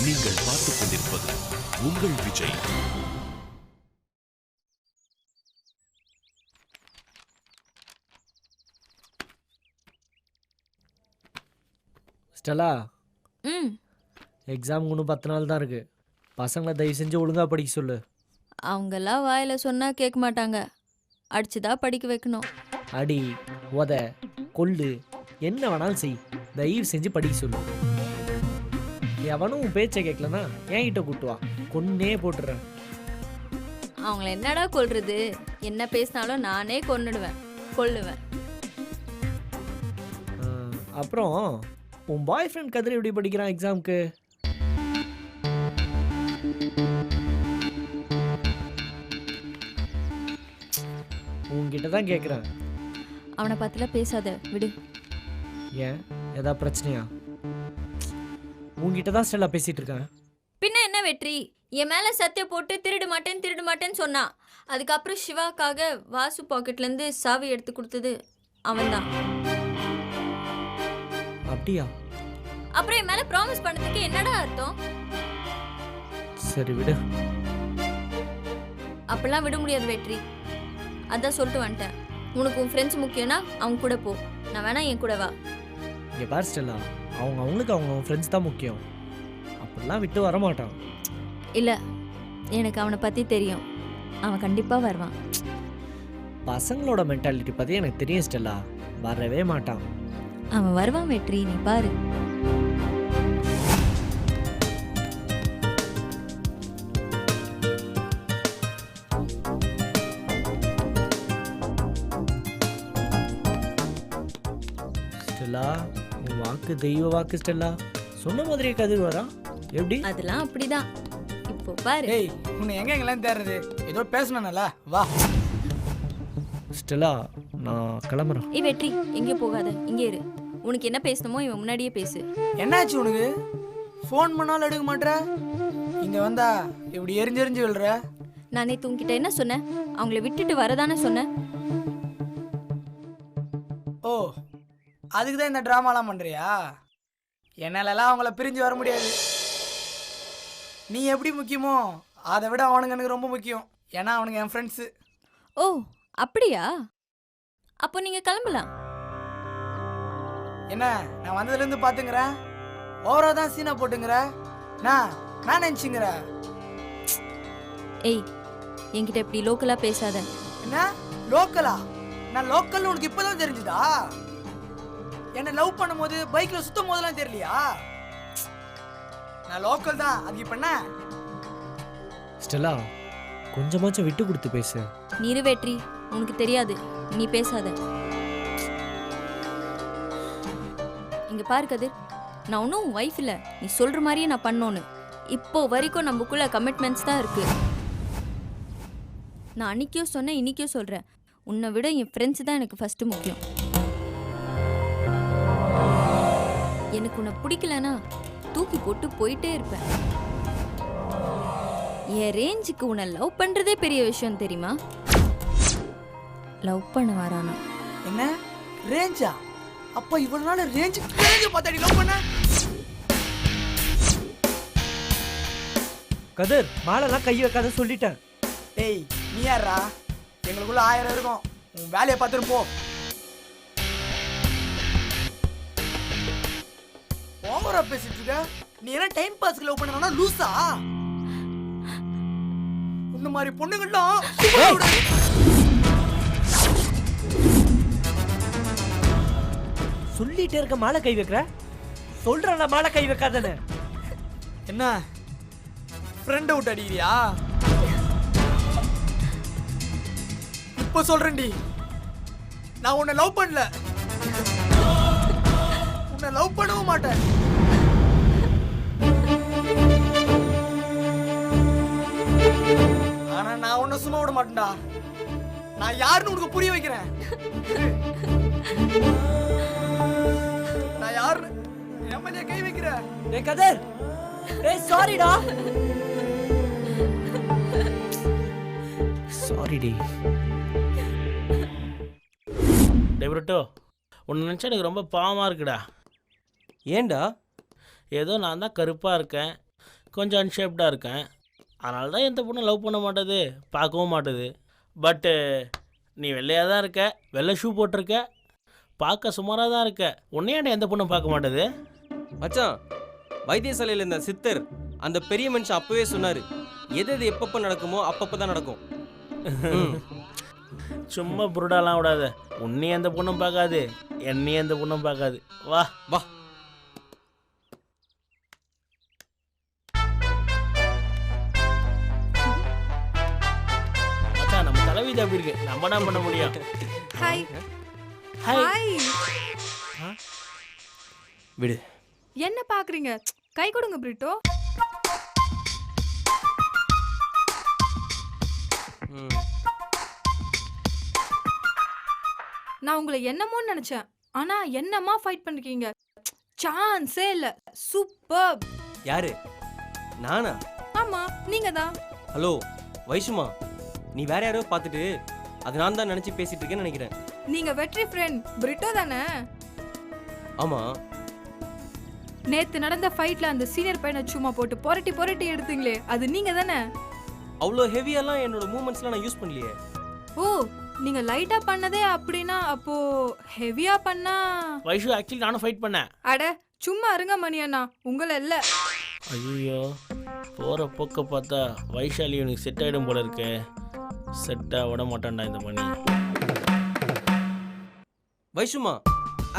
நீங்கள் பார்த்துக் கொண்டிருப்பது உங்கள் விஜய். ஸ்டெல்லா, எக்ஸாம் இன்னும் 10 நாள் தான் இருக்கு. பசங்களை தயவு செஞ்சு ஒழுங்கா படிக்க சொல்லு. அவங்கெல்லாம் வாயில சொன்னா கேட்க மாட்டாங்க. அடிச்சுதான் படிக்க வைக்கணும். அடி, உத, கொல்லு, என்ன வேணாலும் செய். தயவு செஞ்சு படிக்க சொல்லு. எவனும் உன் பேச்சை கேட்கலனா என்கிட்ட கூட்டுவா, கொன்னே போட்டுறேன். அவங்கள என்னடா கொல்றது? என்ன பேசினாலும் நானே கொன்னுடுவேன், கொல்லுவேன். அப்புறம் உன் பாய் ஃப்ரெண்ட் கதிர் எப்படி படிக்கிறான் எக்ஸாமுக்கு? உன்கிட்ட தான் கேட்குறேன். அவனை பார்த்துலாம் பேசாத, விடு. ஏன், ஏதா பிரச்சனையா? உன்கிட்ட தான் ஸ்டெல்லா பேசிட்டு இருக்கேன். பின்ன என்ன வெற்றி? என் மேல சத்தியம் போட்டு திருட மாட்டேன்னு சொன்னா. அதுக்கப்புறம் சிவாக்காக வாசு பாக்கெட்ல இருந்து சாவி எடுத்து கொடுத்தது அவன்தான். அப்படியா? அப்புறம் என் மேல ப்ராமிஸ் பண்ணதுக்கு என்னடா அர்த்தம்? சரி விடு. அப்பெல்லாம் விட முடியாது வெற்றி. அதான் சொல்லிட்டு வந்துட்டேன். உனக்கு உன் ஃப்ரெண்ட்ஸ் முக்கியம்னா அவங்க கூட போ, நான் வேணா என் கூட வா. இங்கே பார் ஸ்டெல்லா, அவங்களுக்கு அவங்க ஃப்ரெண்ட்ஸ் தான் முக்கியம். அப்படிலாம் விட்டு வரமாட்டான். இல்லை, எனக்கு அவனை பற்றி தெரியும். அவன் கண்டிப்பாக வருவான். பசங்களோட மென்டாலிட்டி பற்றி எனக்கு தெரியும் ஸ்டெல்லா. வரவே மாட்டான். அவன் வருவான் வெற்றி, நீ பாரு. ஸ்டெல்லா, உன் வாக்கு தெய்வ வாக்கு ஸ்டெல்லா. சொன்ன மாதிரியே கதிர் வரா. எப்படி? அதெல்லாம் அப்படிதான். இப்போ பாரு. ஏய், உன்னை எங்கெங்கெல்லாம் தேடுறது? ஏதோ பேசணும்ல, வா. ஸ்டெல்லா, நான் கிளம்புறேன். ஏய் வெற்றி, எங்கே போகாத, இங்கே இரு. உனக்கு என்ன பேசணுமோ இவன் முன்னாடியே பேசு. என்னாச்சு உனக்கு? ஃபோன் பண்ணாலும் எடுக்க மாட்டேற. இங்க வந்தா இப்படி எரிஞ்செரிஞ்சு விழுற. நான் நேத்து உன்கிட்ட என்ன சொன்னேன்? அவங்கள விட்டுட்டு வரதானே சொன்னேன். ஓ, அதுக்கு தான் இந்த ட்ராமாலாம் பண்றியா? என்னாலலாம் அவங்கள பிரிஞ்சு வர முடியாது. நீ எப்படி முக்கியமோ அதை விட அவனுங்க எனக்கு ரொம்ப முக்கியம். ஏன்னா அவனுங்க என் ஃப்ரெண்ட்ஸு. ஓ அப்படியா? அப்போ நீங்க கிளம்பலாம். என்ன, நான் வந்ததுலேருந்து பார்த்துங்கிறேன், ஓவரா தான் சீனா போட்டுங்கிற. நான் நினச்சிங்கிற. ஏய், என்கிட்ட இப்படி லோக்கலா பேசாத. என்ன லோக்கலா? நான் லோக்கல் உனக்கு இப்போதான் தெரிஞ்சுதா? என்ன லவ் பண்ணும்போது பைக்ல சுத்தும் போதெல்லாம் தெரியலையா? நான் லோக்கல் தான். அது இப்ப என்ன? ஸ்டெல்லா, கொஞ்சமாச்சும் விட்டு கொடுத்து பேசு. நீரு வெற்றி, உனக்கு தெரியாது, நீ பேசாத. இங்க பாரு கதிர், நான் ஒன்றும் உன் ஒய்ஃப் இல்லை. நீ சொல்ற மாதிரியே நான் பண்ணோன்னு. இப்போ வரைக்கும் நமக்குள்ள கமிட்மெண்ட்ஸ் தான் இருக்கு. நான் அன்னைக்கோ சொன்னேன், இன்னைக்கோ சொல்றேன். உன்னை விட என் ஃப்ரெண்ட்ஸ் தான் எனக்கு ஃபர்ஸ்ட் முக்கியம். எனக்கு உன்னை பிடிக்கலனா தூக்கி போட்டு போயிட்டே இருப்பேன். என் ரேஞ்சுக்கு உன்னை லவ் பண்றதே பெரிய விஷயம் தெரியுமா? லவ் பண்ண வரானா? என்ன ரேஞ்சா? அப்ப இவ்வளவு நாள் ரேஞ்ச் பார்த்தாடி லவ் பண்ண? கதிர், மாலெல்லாம் கை வைக்காத சொல்லிட்டேன். டேய், நீ யாரா? எங்களுக்குள்ள 1000 இருக்கும். உன் வேலையை பார்த்துட்டு போ. ஓவரா பேசிட்டு இருக்க. நீ என்ன டைம் பாஸ்க்கு லவ் பண்ணனா லூசா? உன்ன மாதிரி பொண்ணுங்கள்லாம் சொல்லிட்டே இருக்க மாலை கை வைக்கிற. சொல்றேன் மாலை கை வைக்காதன்னு. என்ன ஃப்ரெண்ட் அவுட் அடிக்கிறியா? இப்ப சொல்றேன்டி, நான் உன்னை லவ் பண்ணல. உன்னை லவ் பண்ணவும் மாட்டேன். ஆனா நான் உன்னை சும்மா விட மாட்டேன்டா. நான் யாருன்னு உனக்கு புரிய வைக்கிறேன். நான் யாரு எம்எல்ஏ கை வைக்கிறேன். ஏய் கதிர், ஏய் சாரிடா. Sorry D. டெப்ரட்டோ, உன்னை நினச்சா எனக்கு ரொம்ப பாவமாக இருக்குடா. ஏண்டா? ஏதோ நான் தான் கருப்பாக இருக்கேன், கொஞ்சம் அன்ஷேப்டாக இருக்கேன். அதனால தான் எந்த பொண்ணும் லவ் பண்ண மாட்டேது, பார்க்கவும் மாட்டுது. பட்டு நீ வெள்ளையாக தான் இருக்க, வெள்ளை ஷூ போட்டிருக்க, பார்க்க சுமாராக தான் இருக்க. உன்னையாண்ட எந்த பொண்ணும் பார்க்க மாட்டேது. மச்சான், வைத்தியசாலையில் இருந்த சித்தர் அந்த பெரிய மனுஷன் அப்பவே சொன்னாரு, எது எது எப்பப்போ நடக்குமோ அப்பப்போ தான் நடக்கும். சும்மா புருடாலாம் விடாத. உன்னையும் எந்த பொண்ணும் பார்க்காது, என்னையும் எந்த பொண்ணும் பார்க்காது. வா வா. மச்சான், நம்ம தலைவிதி அப்படி இருக்கு, நம்ம என்ன பண்ண முடியும்? Hi hi. ஹாய். விடு. என்ன பாக்குறீங்க? கை கொடுங்க பிரிட்டோ. ம். நான் உங்களை என்னமோன்னு நினைச்சேன், ஆனா என்னமா ஃபைட் பண்ணிருக்கீங்க. சான்ஸே இல்ல. சூப்பர். யாரு? நானா? ஆமா, நீங்க தான். ஹலோ வைஷுமா, நீ வேற யாரோ பார்த்துட்டு அது நான் தான் நினச்சி பேசிட்டு இருக்கேன்னு நினைக்கிறேன். நீங்க வெற்றி ஃப்ரெண்ட் பிரிட்டோ தானே? ஆமா. நேத்து நடந்த ஃபைட்ல அந்த சீனியர் பையனை சும்மா போட்டு புரட்டி புரட்டி எடுத்தீங்களே, அது நீங்க தானே? அவ்வளோ ஹெவியெல்லாம் என்னோட மூமெண்ட்ஸ்லாம் நான் யூஸ் பண்ணலையே. ஓ, நீங்க லைட்டா பண்ணதே அப்படின்னா அப்போ ஹெவியா பண்ணா? வைஷு, ஆக்சுவலி நானும் ஃபைட் பண்ணேன். அட சும்மா இருங்க மணி அண்ணா, உங்களை இல்ல. ஐயோ, போகிற போக்க பார்த்தா வைஷாலி உனக்கு செட் ஆகிடும் போல இருக்கு. செட்டாக விட மாட்டான்டா இந்த மணி. வைஷுமா,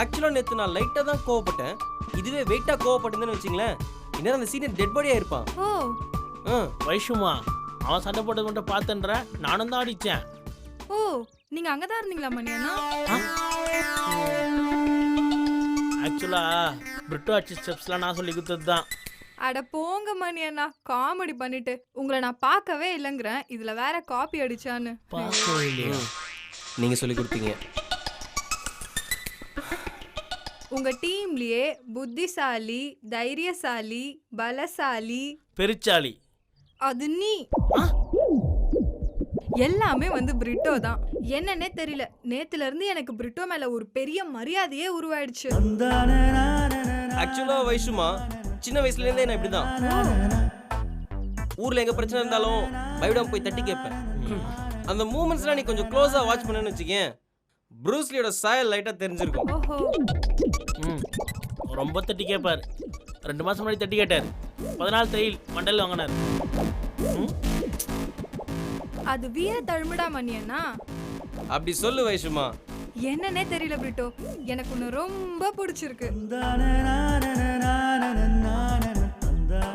ஆக்சுவலாக நேற்று நான் லைட்டாக தான் கோவப்பட்டேன். இதுவே வெயிட்டாக கோவப்பட்டேன்னு வச்சுங்களேன், இன்னும் அந்த சீனியர் டெட் பாடியாக இருப்பான். ஓ வைஷுமா, அவன் சண்டை போட்டது மட்டும் பார்த்தன்ற, நானும் தான் அடித்தேன். ஓ, நீங்க அங்கதான் இருந்தீங்களா மணி அண்ணா? ஆக்சுவலாக பிரிட்டோ ஆச்சி ஸ்டெப்ஸ்லாம் நான் சொல்லி கொடுத்தது தான். அட போங்க மணி அண்ணா, காமெடி பண்ணிட்டு. உங்களை நான் பார்க்கவே இல்லைங்கிறேன், இதுல வேற காப்பி அடிச்சான்னு. பார்க்கவே இல்லையா? நீங்கள் சொல்லி கொடுத்தீங்க. உங்க டீம்லயே புத்திசாலி, தைரியசாலி, பலசாலி, பெருச்சாலி அது நீ. எல்லாமே வந்து பிரிட்டோ தான். என்னன்னே தெரியல, நேத்துல இருந்து எனக்கு பிரிட்டோ மேல ஒரு பெரிய மரியாதையே உருவாயிடுச்சு. ஆக்சுவலாக வைஷுமா, சின்ன வயசுலேருந்தே நான் இப்படி தான். ஊரில் எங்கே பிரச்சனை இருந்தாலும் பயவிடாம போய் தட்டி கேட்பேன். அந்த மூமெண்ட்ஸ்லாம் நீ கொஞ்சம் க்ளோஸாக வாட்ச் பண்ணேன்னு வச்சுக்கேன், ப்ரூஸ்லியோட சாயல் லைட்டாக தெரிஞ்சிருக்கும். ஓஹோ, ரொம்ப தட்டி கேட்பார். 2 மாதம் முன்னாடி தட்டி கேட்டார். 14 தையல் மண்டல் வாங்கினார். அது வீர தழுமுடா மணி அண்ணா. அப்படி சொல்லு வைஷுமா. என்னன்னே தெரியல பிரிட்டோ, எனக்கு ஒன்று ரொம்ப பிடிச்சிருக்கு.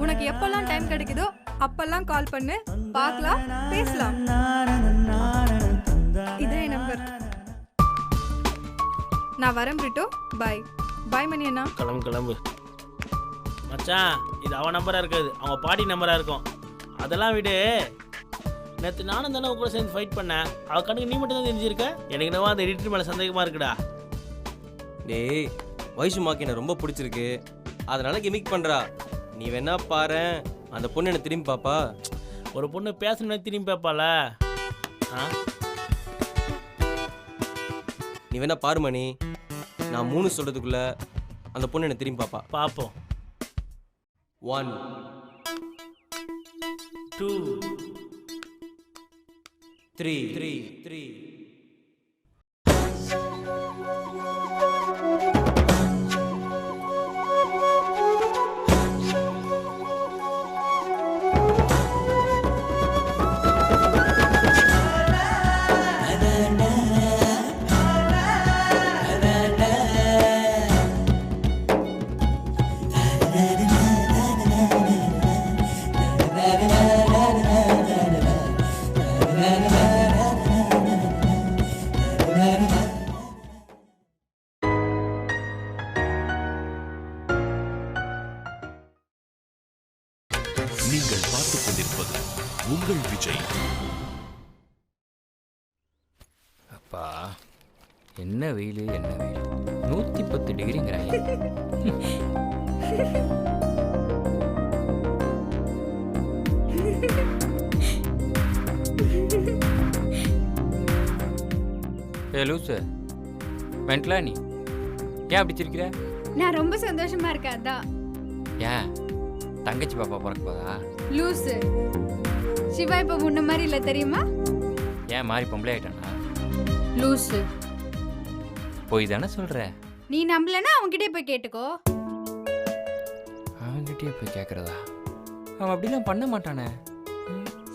உனக்கு எப்பெல்லாம் டைம் கிடைக்குதோ அப்பெல்லாம் கால் பண்ணு, பார்க்கலாம், பேசலாம். இதே நம்பர். நான் வரேன் பிரிட்டோ. பாய் பாய் மணி அண்ணா. கிளம்பு கிளம்பு மச்சான். இது அவன் நம்பராக இருக்காது, அவன் பாட்டி நம்பராக இருக்கும். அதெல்லாம் விடு. நேற்று நானும் தானே உங்க கூட சேர்ந்து ஃபைட் பண்ணேன். அவள் கண்ணுக்கு நீ மட்டும் தான் தெரிஞ்சிருக்க. எனக்கு என்னவோ அந்த எடிட்டர் மேலே சந்தேகமாக இருக்குடா. டேய், வைஷுமாக்கு என்ன ரொம்ப பிடிச்சிருக்கு, அதனால கிமிக் பண்ணுறா. நீ வேணா பாரு, அந்த பொண்ணு என்ன திரும்பி பாப்பா. ஒரு பொண்ணு பேசணும்னா திரும்பி பார்ப்பாள? நீ வேணா பாரு மணி, நான் 3 சொல்றதுக்குள்ள அந்த பொண்ணு என்ன திரும்பி பாப்பா. பார்ப்போம். 1 2 3. நீங்கள் பார்த்துக் கொண்டிருப்பது உங்கள் விஜய். அப்பா, என்ன வெயில், என்ன வெயில். 110 டிகிரிங்கிறாங்க. ஏ லூசு, மென்டலா நீ? ஏன் அப்படி சிரிக்கிற? நான் ரொம்ப சந்தோஷமா இருக்கேன். அதான் ஏன் தங்கச்சி பாப்பா பிறக்க போதா? லூசு. சிவா இப்ப முன்ன மாதிரி இல்ல தெரியுமா? ஏன் மாறி பொம்பளை ஆயிட்டானா? லூசு. போய் தானே சொல்ற. நீ நம்பலன்னா அவன்கிட்டே போய் கேட்டுக்கோ. அவன்கிட்டயே போய் கேட்கறதா? அவன் அப்படிலாம் பண்ண மாட்டானே.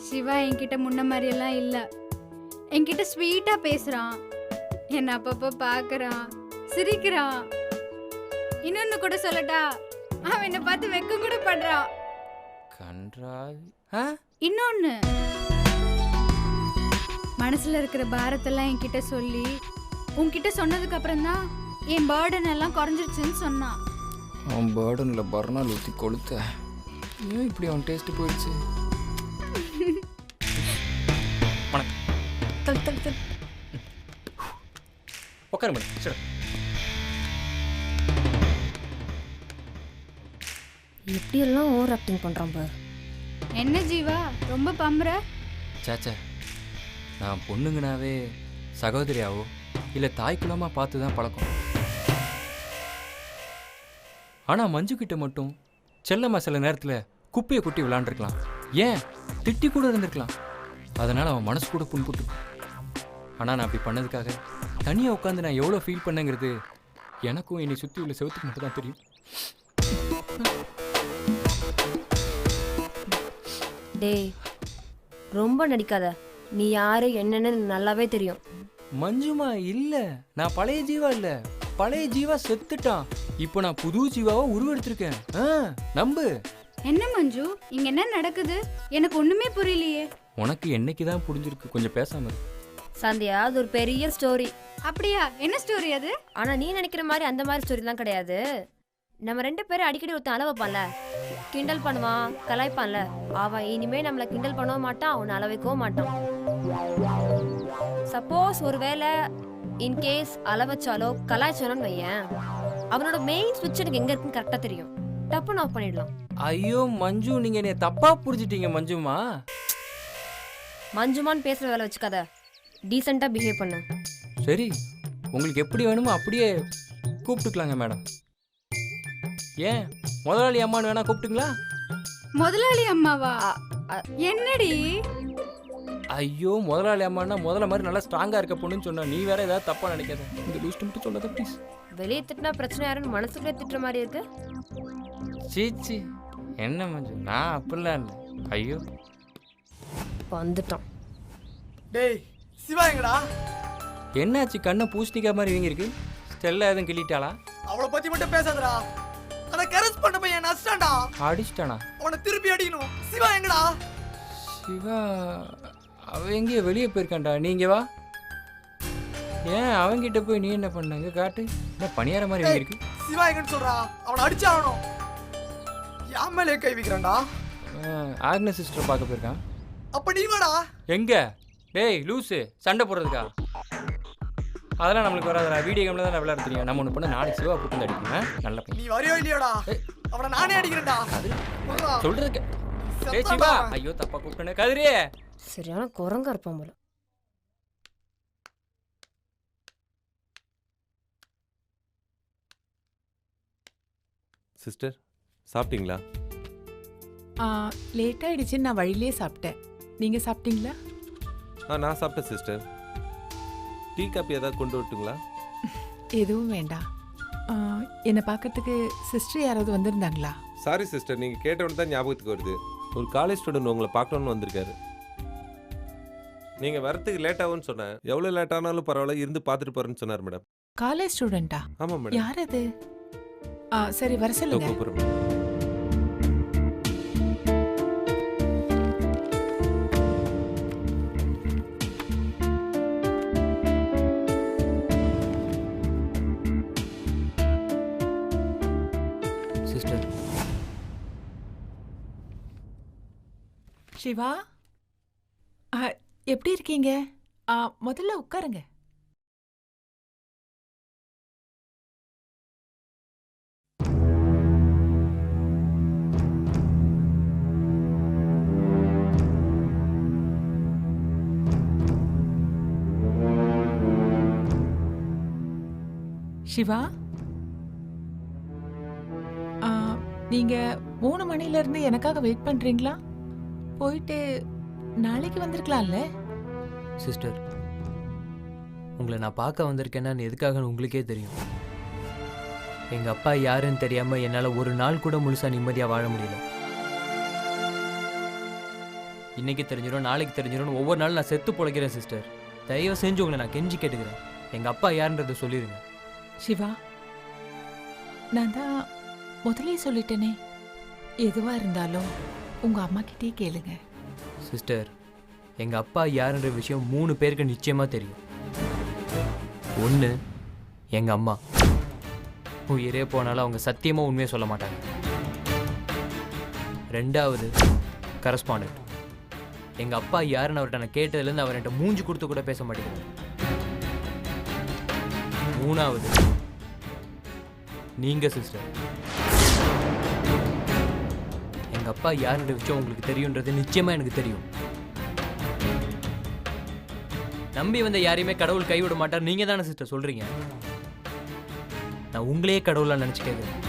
சிவா என்கிட்ட முன்ன மாதிரி எல்லாம் இல்ல. என்கிட்ட ஸ்வீட்டா பேசுறான். என்ன அப்பப்ப பாக்குறான், சிரிக்கிறான். இன்னொன்னு கூட சொல்லட்டா, அவன் என்ன பார்த்து வெக்கம் கூட பண்றான். கன்றாவி. இன்னொன்னு, மனசுல இருக்கிற பாரத்தெல்லாம் என்கிட்ட சொல்லி உன்கிட்ட சொன்னதுக்கு அப்புறம் தான் என் பேர்டன் எல்லாம் குறைஞ்சிருச்சுன்னு சொன்னான். அவன் பேர்டனில் பர்னால் ஊற்றி கொளுத்த. ஏன் இப்படி அவன் டேஸ்ட் போயிடுச்சு? உட்காரு மேடம். சரி. எப்படியெல்லாம் ஓவர் ஆக்டிங் பண்ணுறான் பார். என்ன ஜீவா ரொம்ப பம்புற? சாச்சா, நான் பொண்ணுங்கனாவே சகோதரியாவோ இல்லை தாய்க்குலமா பார்த்து தான் பழக்கம். ஆனால் மஞ்சு கிட்ட மட்டும் செல்லம்மா சில நேரத்தில் குப்பையை கொட்டி விளாண்டுருக்கலாம், ஏன் திட்டி கூட இருந்திருக்கலாம். அதனால் அவன் மனசு கூட புண்பட்டு. ஆனால் நான் அப்படி பண்ணதுக்காக தனியாக உட்காந்து நான் எவ்வளோ ஃபீல் பண்ணேங்கிறது எனக்கும் என்னை சுற்றி உள்ள செவத்துக்கு மட்டும் தான் தெரியும். டேய், ரொம்ப நடிக்காத. நீ யாரு என்னன்னு நல்லாவே தெரியும். மஞ்சுமா இல்லை, நான் பழைய ஜீவா இல்லை. பழைய ஜீவா செத்துட்டான். இப்போ நான் புது ஜீவாவை உருவெடுத்திருக்கேன். நம்பு. என்ன மஞ்சு, இங்க என்ன நடக்குது? எனக்கு ஒண்ணுமே புரியலையே. உனக்கு என்னைக்கு தான் புரிஞ்சிருக்கு, கொஞ்சம் பேசாம இரு. சந்தியா, அது ஒரு பெரிய ஸ்டோரி. அப்படியா? என்ன ஸ்டோரி அது? ஆனா நீ நினைக்கிற மாதிரி அந்த மாதிரி ஸ்டோரிலாம் கிடையாது. நம்ம 2 பேரும் அடிக்கடி ஒருத்தன் அளவைப்பான்ல, கிண்டல் பண்ணுவான், கலாய்ப்பான்ல. அவன் இனிமே நம்மளை கிண்டல் பண்ணவும் மாட்டான், அவனை அளவைக்கவும் மாட்டான். சப்போஸ் ஒருவேளை இன்கேஸ் அளவச்சாலோ கலாய்ச்சாலோன்னு வையேன், அவனோட மெயின் ஸ்விட்ச் எனக்கு எங்க இருக்குன்னு கரெக்டா தெரியும். டப்புன்னு ஆஃப் பண்ணிடலாம். ஐயோ மஞ்சு, நீங்க என்னை தப்பா புரிஞ்சிட்டீங்க. மஞ்சுமா மஞ்சுமான்னு பேசுற வேலை வச்சுக்காத, டீசெண்டா பிஹேவ் பண்ண. சரி, உங்களுக்கு எப்படி வேணுமோ அப்படியே கூப்பிட்டுக்கலாங்க மேடம். ஏன் முதலாளி அம்மான்னு வேணா கூப்பிட்டுங்களா? முதலாளி அம்மாவா? என்னடி? ஐயோ, முதலாளி அம்மானா முதல்ல மாதிரி நல்லா ஸ்ட்ராங்கா இருக்க பொண்ணுன்னு சொன்னா, நீ வேற ஏதாவது தப்பா நினைக்காத. இந்த லூஸ்ட் மட்டும் சொல்லாத ப்ளீஸ். வெளியே திட்டினா பிரச்சனை யாருன்னு மனசுக்குள்ளே திட்டுற மாதிரி இருக்கு. சீச்சி, என்ன மஞ்சு, நான் அப்படிலாம் இல்லை. ஐயோ வந்துட்டான். டேய் சிவா எங்கடா? என்னாச்சு? கண்ணை பூசணிக்கா மாதிரி வீங்கி இருக்கு. ஸ்டெல்லா எதுவும் கிள்ளிட்டாளா? அவளை பத்தி மட்டும் பேசாதடா. அத கரெஸ்ட் பண்ண பையன் நஷ்டம்டா. அடிச்சிட்டானா? அவனை திருப்பி அடிக்கணும். சிவா எங்கடா? சிவா அவ எங்கேயோ வெளியே போயிருக்கான்டா. நீங்க வா. ஏன் அவன்கிட்ட போய் நீ என்ன பண்ணாங்க? காட்டு. என்ன பணியார மாதிரி ஏய், இருக்கு. சிவா எங்கன்னு சொல்றா? அவனை அடிச்சாகணும். என் மேலே கை வைக்கிறான்டா. ஆக்னஸ் சிஸ்டர் பார்க்க போயிருக்கான். அப்ப நீ வாடா. எங்க? டேய் லூசு, சண்டை போடுறதுக்கா? அதெல்லாம் நம்மளுக்கு வராதுடா. வீடியோ கேம்ல தான் விளையாட தெரியும். நம்ம ஒன்று பண்ண நாளைக்கு சிவா கூட்டு அடிப்பேன். நல்ல நீ வரையோ இல்லையோடா? அவனை நானே அடிக்கிறேன்டா. சொல்றதுக்கு. டேய் சிவா, ஐயோ தப்பா கூப்பிட்டேனே. கதிரி சரியான குரங்கா இருப்பான் போல. சிஸ்டர் சாப்பிட்டீங்களா? லேட் ஆயிடுச்சுன்னு நான் வழியிலே சாப்பிட்டேன். நீங்க சாப்பிட்டீங்களா? நான் சாப்பிட்டேன் சிஸ்டர். டீ காப்பி ஏதாவது கொண்டு வரட்டுங்களா? எதுவும் வேண்டாம். என்னை பார்க்கறதுக்கு சிஸ்டர் யாராவது வந்திருந்தாங்களா? சாரி சிஸ்டர், நீங்கள் கேட்டவுடனே தான் ஞாபகத்துக்கு வருது. ஒரு காலேஜ் ஸ்டூடெண்ட் உங்களை பார்க்கணுன்னு வந்திருக்காரு. நீங்கள் வரத்துக்கு லேட் ஆகும்னு சொன்னேன். எவ்வளோ லேட் ஆனாலும் பரவாயில்ல, இருந்து பார்த்துட்டு போகிறேன்னு சொன்னார் மேடம். காலேஜ் ஸ்டூடெண்டா? ஆமாம் மேடம். யார் அது? சரி, வர சொல்லுங்க. கூப்பிட்றேன். சிஸ்டர். சிவா, எப்படி இருக்கீங்க? முதல்ல உட்காருங்க. சிவா, நீங்க 3 மணில இருந்து எனக்காக வெயிட் பண்றீங்களா? போயிட்டு நாளைக்கு வந்திருக்கலாம்ல? சிஸ்டர், உங்களை நான் பார்க்க வந்திருக்கேன்னு எதுக்காக உங்களுக்கே தெரியும். எங்கள் அப்பா யாருன்னு தெரியாமல் என்னால் ஒரு நாள் கூட முழுசாக நிம்மதியாக வாழ முடியல. இன்னைக்கு தெரிஞ்சிடும், நாளைக்கு தெரிஞ்சிடும், ஒவ்வொரு நாளும் நான் செத்து பொழைக்கிறேன் சிஸ்டர். தயவு செஞ்சு உங்களை நான் கெஞ்சி கேட்டுக்கிறேன், எங்கள் அப்பா யாருன்றதை சொல்லிடுங்க. சிவா, நான் தான் முதலே சொல்லிட்டேனே, எதுவா இருந்தாலும் உங்க அம்மா கிட்டே கேளுங்க. சிஸ்டர், எங்கள் அப்பா யாருன்ற விஷயம் 3 பேருக்கு நிச்சயமாக தெரியும். 1, எங்கள் அம்மா. உயிரே போனாலும் அவங்க சத்தியமாக உண்மையை சொல்ல மாட்டாங்க. 2வது கரஸ்பாண்டன்ட். எங்கள் அப்பா யாருன்னு அவர்கிட்ட நான் கேட்டதுலேருந்து அவர் என்கிட்ட மூஞ்சி கொடுத்து கூட பேச மாட்டேங்கிறார். 3வது நீங்கள் சிஸ்டர். எங்கள் அப்பா யாருன்ற விஷயம் உங்களுக்கு தெரியுன்றது நிச்சயமாக எனக்கு தெரியும். நம்பி வந்த யாரையுமே கடவுள் கைவிட மாட்டார், நீங்கள் தானே சிஸ்டர் சொல்கிறீங்க. நான் உங்களையே கடவுளாக நினச்சி கேட்குறேன்.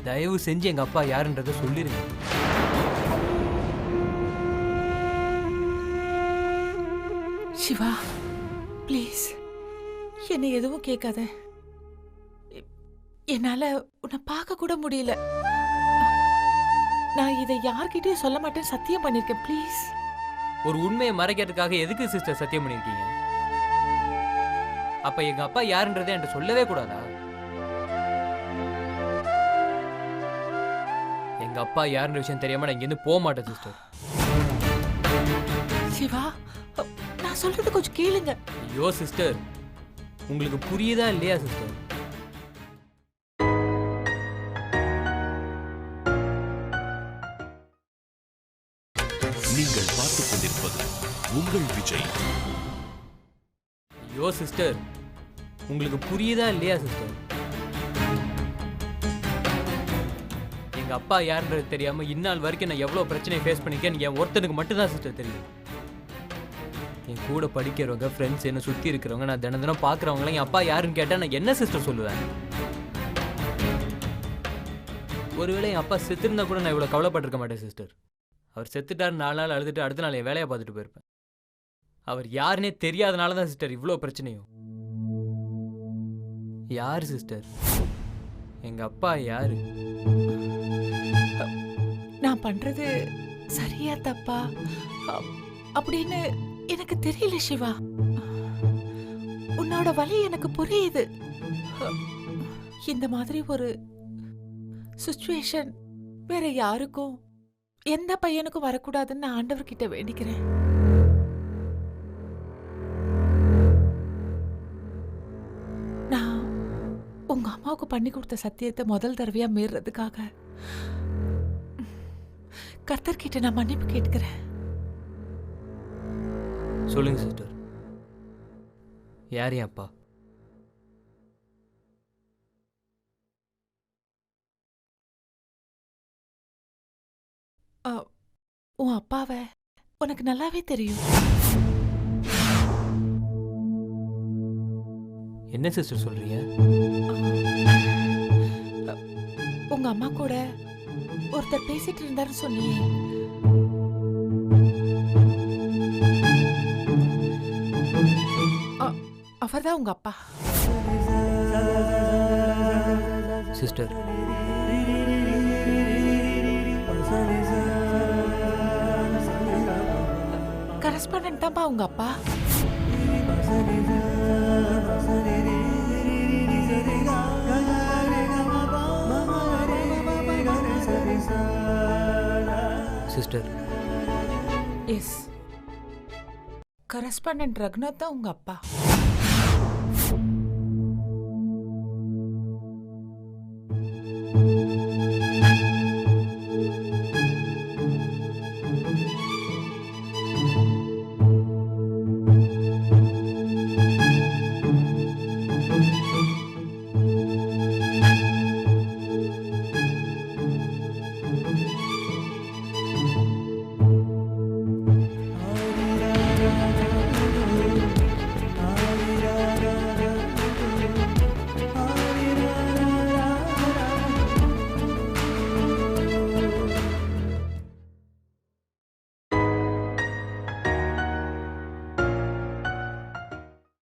தயவு செஞ்சு எங்கள் அப்பா யாருன்றதை சொல்லிடுங்க. சிவா, ப்ளீஸ் என்னை எதுவும் கேட்காத. என்னால உன்னை பார்க்க கூட முடியல. நான் இதை யார்கிட்டயும் சொல்ல மாட்டேன்னு சத்தியம் பண்ணிருக்கேன். ப்ளீஸ். ஒரு உண்மையை மறைக்கிறதுக்காக எதுக்கு சிஸ்டர் சத்தியம் பண்ணியிருக்கீங்க? அப்ப எங்க அப்பா யாருன்றதை என்கிட்ட சொல்லவே கூடாதா? எங்க அப்பா யாருன்ற விஷயம் தெரியாம நான் இங்கிருந்து போக மாட்டேன் சிஸ்டர். சிவா, நான் சொல்றது கொஞ்சம் கேளுங்க. ஐயோ சிஸ்டர், உங்களுக்கு புரியுதா இல்லையா சிஸ்டர்? நீங்கள் பார்த்துக் கொண்டிருப்பது உங்கள் விஜய். ஐயோ சிஸ்டர், உங்களுக்கு புரியுதா இல்லையா சிஸ்டர்? எங்க அப்பா யாருன்றது தெரியாம இந்நாள் வரைக்கும் நான் எவ்வளவு பிரச்சனையை ஃபேஸ் பண்ணிருக்கேன் என் ஒருத்தனுக்கு மட்டும்தான் சிஸ்டர் தெரியும். என் கூட படிக்கிறவங்க, ஃப்ரெண்ட்ஸ், என்ன சுற்றி இருக்கிறவங்க, நான் தினம் தினம் பார்க்குறவங்களாம் என் அப்பா யாருன்னு கேட்டால் நான் என்ன சிஸ்டர் சொல்லுவேன்? ஒருவேளை என் அப்பா செத்துருந்தா கூட நான் இவ்வளோ கவலைப்பட்டிருக்க மாட்டேன் சிஸ்டர். அவர் செத்துட்டார் 4 நாள் அழுதுட்டு அடுத்த நாள் என் வேலையை பார்த்துட்டு போயிருப்பேன். அவர் யாருன்னே தெரியாதனால தான் சிஸ்டர் இவ்வளோ பிரச்சனையும். யார் சிஸ்டர் எங்கள் அப்பா? யாரு? நான் பண்றது சரியா தப்பா அப்படின்னு எனக்கு தெரியல சிவா. உன்னோட வலி எனக்கு புரியுது. இந்த மாதிரி ஒரு சிச்சுவேஷன் வேற யாருக்கும், எந்த பையனுக்கும் வரக்கூடாதுன்னு நான் ஆண்டவர்கிட்ட வேண்டிக்கிறேன். நான் உங்க அம்மாவுக்கு பண்ணி கொடுத்த சத்தியத்தை முதல் தடவையா மீறதுக்காக கர்த்தர்கிட்ட நான் மன்னிப்பு கேட்கிறேன். சொல்லுங்க சிஸ்டர், யார் என் அப்பா? உன் அப்பாவை உனக்கு நல்லாவே தெரியும். என்ன சிஸ்டர் சொல்றீங்க? உங்க அம்மா கூட ஒருத்தர் பேசிட்டு இருந்தாரு சொன்னியே. அவர்தான் உங்க அப்பா. சிஸ்டர், கரஸ்பாண்டன்ட் தான்ப்பா உங்க அப்பா. சிஸ்டர், எஸ், கரஸ்பாண்டன்ட் ரகுநாத் தான் உங்க அப்பா.